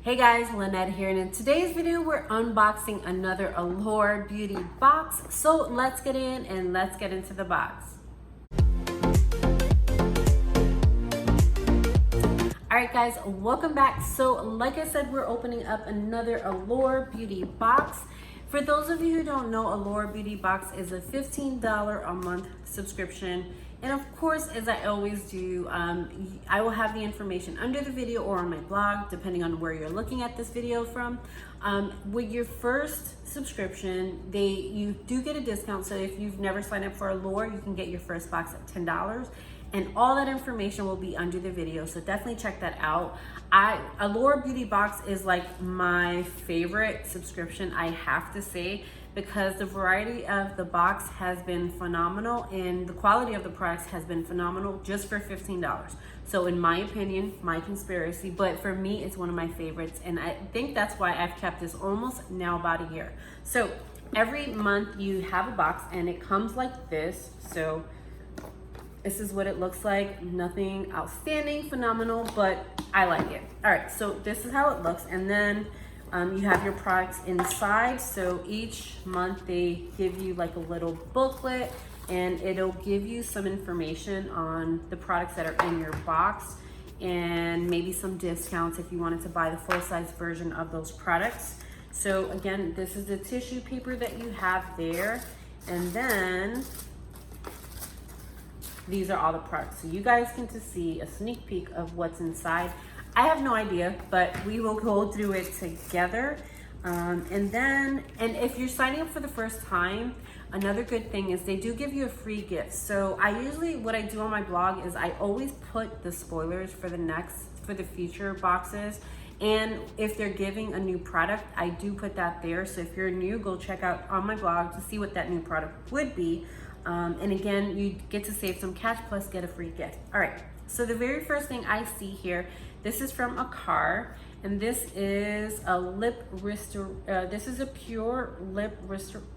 Hey guys, Lynette here, and in today's video we're unboxing another Allure Beauty box. So let's get in and let's get into the box. Alright guys, welcome back. So like I said, we're opening up another Allure Beauty box. For those of you who don't know, Allure Beauty Box is a $15 a month subscription. And of course, as I always do, I will have the information under the video or on my blog, depending on where you're looking at this video from. With your first subscription, you do get a discount. So if you've never signed up for Allure, you can get your first box at $10. And all that information will be under the video, so definitely check that out. Allure Beauty Box is like my favorite subscription, I have to say, because the variety of the box has been phenomenal and the quality of the products has been phenomenal just for $15. So in my opinion, my conspiracy, but for me, it's one of my favorites. And I think that's why I've kept this almost now about a year. So every month you have a box and it comes like this. So this is what it looks like. Nothing outstanding, phenomenal, but I like it. All right, so this is how it looks. And then you have your products inside. So each month they give you like a little booklet and it'll give you some information on the products that are in your box and maybe some discounts if you wanted to buy the full-size version of those products. So again, this is the tissue paper that you have there. And then these are all the products. So you guys get to see a sneak peek of what's inside. I have no idea, but we will go through it together. And if you're signing up for the first time, another good thing is they do give you a free gift. So what I do on my blog is I always put the spoilers for the future boxes. And if they're giving a new product, I do put that there. So if you're new, go check out on my blog to see what that new product would be. And again, you get to save some cash plus get a free gift. All right, so the very first thing I see here, this is from a car, and this is a this is a pure lip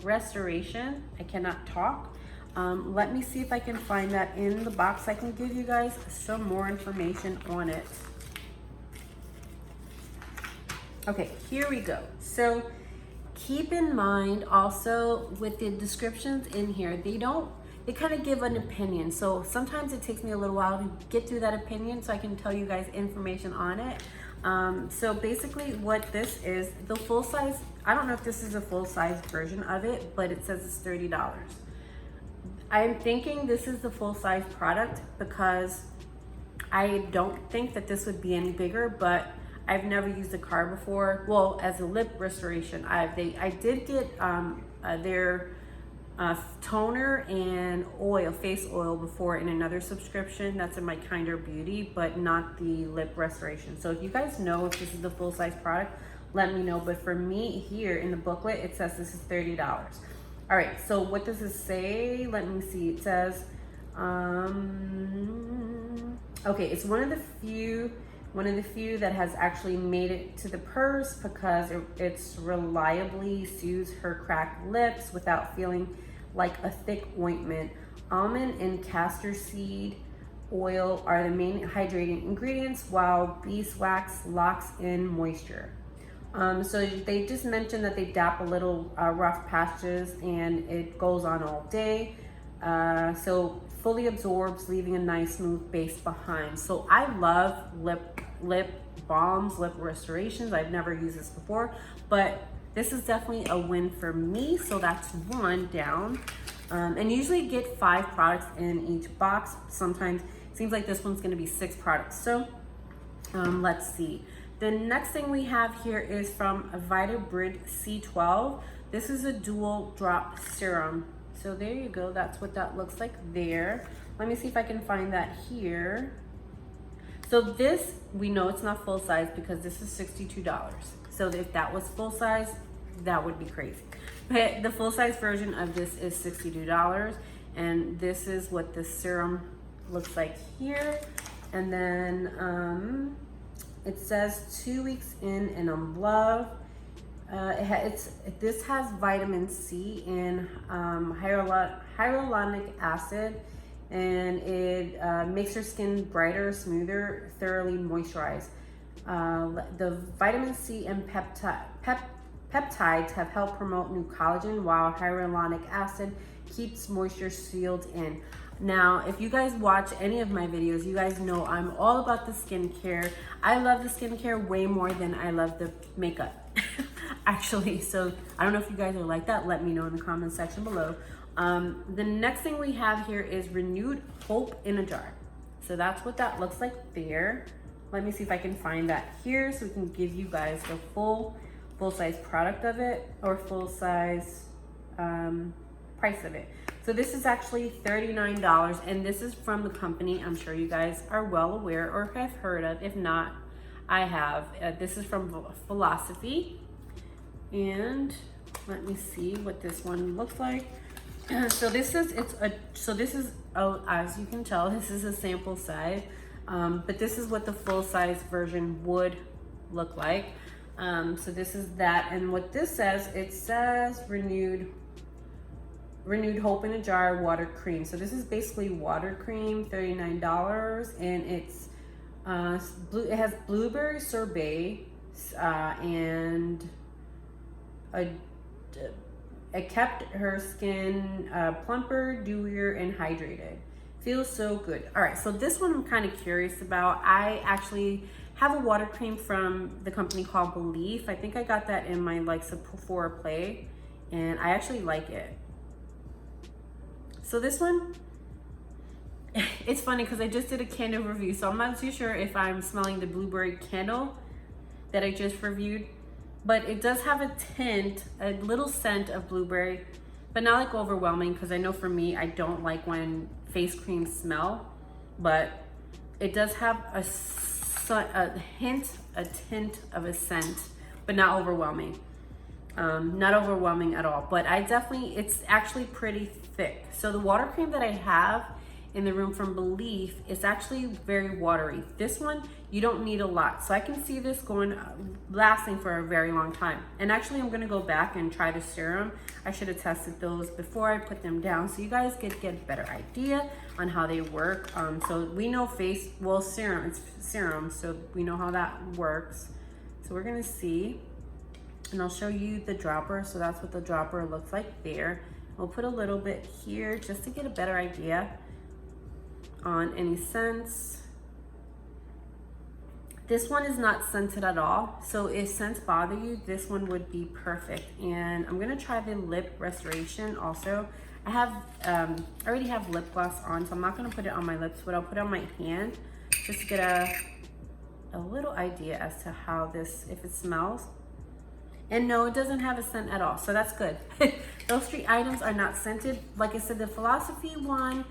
restoration. I cannot talk. Let me see if I can find that in the box. I can give you guys some more information on it. Okay, here we go. So keep in mind also with the descriptions in here, they kind of give an opinion. So sometimes it takes me a little while to get through that opinion so I can tell you guys information on it. So basically what this is, the full size, I don't know if this is a full size version of it, but it says it's $30. I'm thinking this is the full size product because I don't think that this would be any bigger, but I've never used a car before. Well, as a lip restoration, I did get their toner and face oil before in another subscription. That's in my Kinder Beauty, but not the lip restoration. So if you guys know if this is the full size product, let me know. But for me here in the booklet, it says this is $30. All right, so what does it say? Let me see, it says, okay, it's one of the few that has actually made it to the purse because it's reliably soothes her cracked lips without feeling like a thick ointment. Almond and castor seed oil are the main hydrating ingredients, while beeswax locks in moisture. So they just mentioned that they dap a little rough patches and it goes on all day. So fully absorbs, leaving a nice smooth base behind. So I love lip balms, lip restorations. I've never used this before, but this is definitely a win for me. So that's one down. And usually get 5 products in each box. Sometimes it seems like this one's gonna be 6 products. So let's see. The next thing we have here is from VitaBrid C12. This is a dual drop serum. So there you go, that's what that looks like there. Let me see if I can find that here. So this, we know it's not full size because this is $62. So if that was full size, that would be crazy. But the full size version of this is $62. And this is what the serum looks like here. And then it says 2 weeks in and I'm love. This has vitamin C and hyaluronic acid, and it makes your skin brighter, smoother, thoroughly moisturized. The vitamin C and peptides have helped promote new collagen, while hyaluronic acid keeps moisture sealed in. Now, if you guys watch any of my videos, you guys know I'm all about the skincare. I love the skincare way more than I love the makeup, actually. So I don't know if you guys are like that. Let me know in the comment section below. The next thing we have here is Renewed Hope in a jar. So that's what that looks like there. Let me see if I can find that here so we can give you guys the full-size product of it, or full-size price of it. So this is actually $39, and this is from the company I'm sure you guys are well aware or have heard of. If not, I have. This is from Philosophy, and let me see what this one looks like. So this is as you can tell, this is a sample size, but this is what the full-size version would look like. So this is that, and what this says, it says Renewed Hope in a Jar Water Cream. So this is basically water cream, $39, and it's it has blueberry sorbet and it kept her skin plumper, dewier, and hydrated. Feels so good. All right, so this one I'm kind of curious about. I actually have a water cream from the company called Belief. I think I got that in my Sephora Play, and I actually like it. So this one, it's funny because I just did a candle review, so I'm not too sure if I'm smelling the blueberry candle that I just reviewed, but it does have a tint, a little scent of blueberry, but not like overwhelming, because I know for me, I don't like when face creams smell, but it does have a tint of a scent, but not overwhelming. Not overwhelming at all, but it's actually pretty thick. So the water cream that I have in the room from Belief is actually very watery. This one, you don't need a lot. So I can see this lasting for a very long time. And actually I'm gonna go back and try the serum. I should have tested those before I put them down, so you guys get a better idea on how they work. So we know serum, it's serum, so we know how that works. So we're gonna see. And I'll show you the dropper. So that's what the dropper looks like there. We'll put a little bit here just to get a better idea on any scents. This one is not scented at all. So if scents bother you, this one would be perfect. And I'm gonna try the lip restoration also. I already have lip gloss on, so I'm not gonna put it on my lips, but I'll put it on my hand just to get a little idea as to how if it smells. And no, it doesn't have a scent at all, so that's good. Those 3 items are not scented. Like I said, the Philosophy one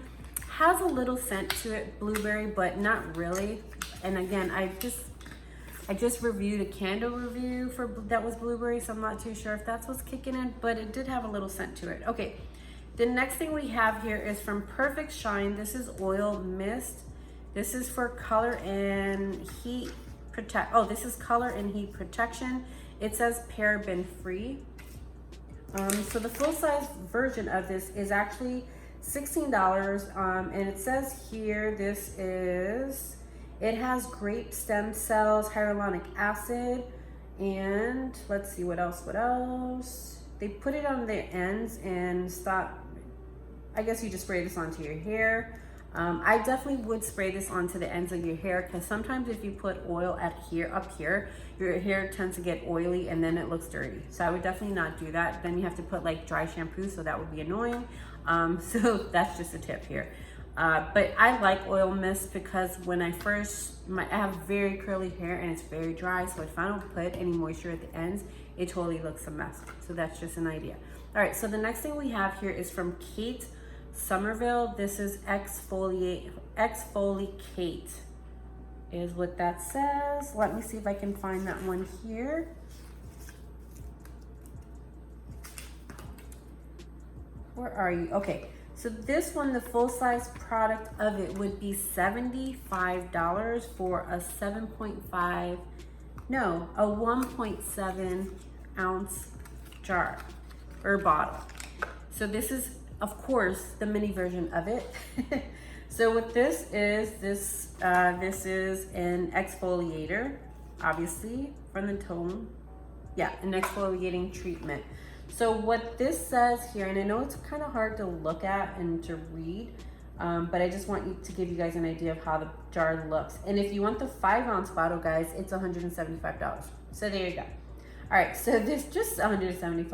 has a little scent to it, blueberry, but not really. And again, I just reviewed a candle review that was blueberry, so I'm not too sure if that's what's kicking in, but it did have a little scent to it. Okay, the next thing we have here is from Perfect Shine. This is Oil Mist. This is for color and heat this is color and heat protection. It says paraben free. So the full-size version of this is actually $16, and it says here it has grape stem cells, hyaluronic acid, and let's see what else. They put it on the ends and I guess you just spray this onto your hair. I definitely would spray this onto the ends of your hair, because sometimes if you put oil up here, your hair tends to get oily and then it looks dirty. So I would definitely not do that. Then you have to put dry shampoo, so that would be annoying. So that's just a tip here. But I like oil mist because when I have very curly hair and it's very dry, so if I don't put any moisture at the ends, it totally looks a mess. So that's just an idea. All right, so the next thing we have here is from Kate Somerville. This is Exfoliate is what that says. Let me see if I can find that one here. Where are you? Okay, so this one, the full-size product of it would be $75 for a 1.7 ounce jar or bottle. So this is, of course, the mini version of it. So what this is an exfoliator. obviously from the tone. Yeah, an exfoliating treatment. So what this says here, and I know it's kind of hard to look at and to read, but I just want to give you guys an idea of how the jar looks. And if you want the 5-ounce bottle, guys, it's $175. So there you go. All right, so this just $175.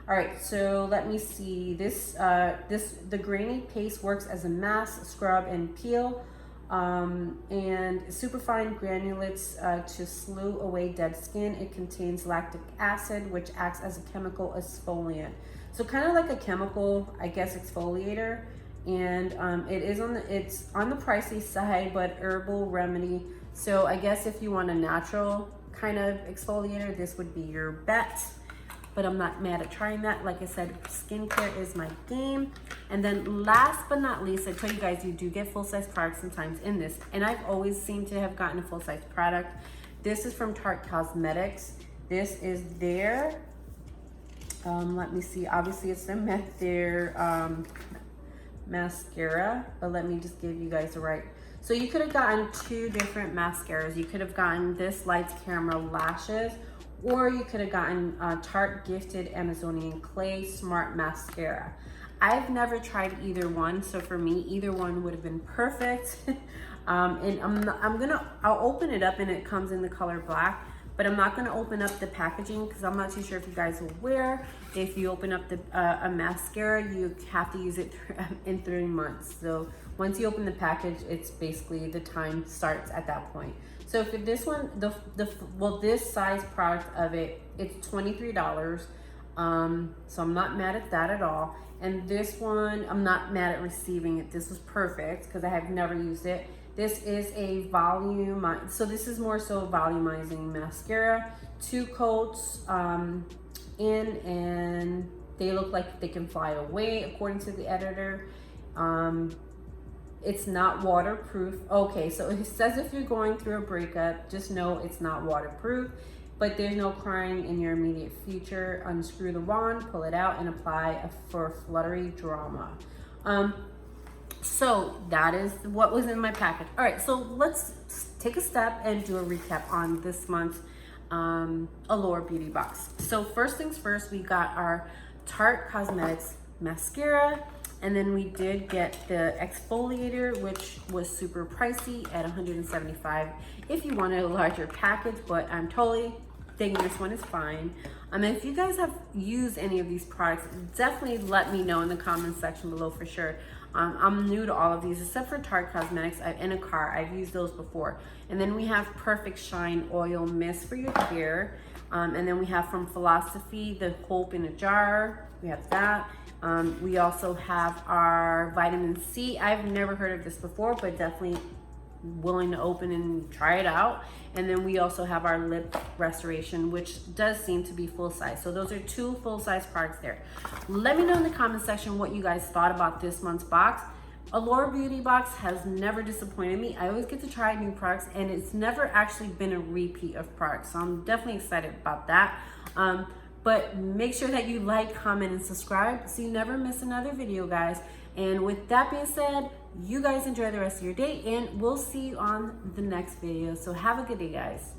All right, so let me see. The grainy paste works as a mask, scrub, and peel. And superfine granulates to slew away dead skin. It contains lactic acid, which acts as a chemical exfoliant. So kind of like a chemical, I guess, exfoliator. And it's on the pricey side, but herbal remedy. So I guess if you want a natural kind of exfoliator, this would be your bet. But I'm not mad at trying that. Like I said, skincare is my game. And then last but not least, I tell you guys, you do get full-size products sometimes in this. And I've always seemed to have gotten a full-size product. This is from Tarte Cosmetics. This is their, let me see, obviously it's their mascara. But let me just give you guys the right. So you could have gotten 2 different mascaras. You could have gotten this Lights Camera Lashes, or you could have gotten Tarte Gifted Amazonian Clay Smart Mascara. I've never tried either one, so for me, either one would have been perfect. And I'll open it up and it comes in the color black, but I'm not gonna open up the packaging because I'm not too sure if you guys are aware, if you open up a mascara, you have to use it in 3 months. So once you open the package, it's basically the time starts at that point. So for this one, this size product of it, it's $23. So I'm not mad at that at all. And this one, I'm not mad at receiving it. This was perfect because I have never used it. This is a volume, so this is more so a volumizing mascara. 2 coats in, and they look like they can fly away according to the editor. It's not waterproof. Okay, so it says if you're going through a breakup, just know it's not waterproof, but there's no crying in your immediate future. Unscrew the wand, pull it out, and apply for fluttery drama. So that is what was in my package. All right, so let's take a step and do a recap on this month's Allure Beauty Box. So first things first, we got our Tarte Cosmetics mascara, and then we did get the exfoliator, which was super pricey at $175 if you wanted a larger package, but I'm totally thinking this one is fine. And if you guys have used any of these products, definitely let me know in the comments section below for sure. I'm new to all of these except for Tarte Cosmetics in a car. I've used those before. And then we have Perfect Shine Oil Mist for your hair. And then we have from Philosophy, the Hope in a Jar. We have that. We also have our Vitamin C. I've never heard of this before, but definitely willing to open and try it out. And then we also have our Lip Restoration, which does seem to be full size. So those are 2 full-size products there. Let me know in the comment section what you guys thought about this month's box. Allure Beauty Box has never disappointed me. I always get to try new products, and it's never actually been a repeat of products. So I'm definitely excited about that. But make sure that you like, comment, and subscribe so you never miss another video, guys. And with that being said, you guys enjoy the rest of your day, and we'll see you on the next video. So have a good day, guys.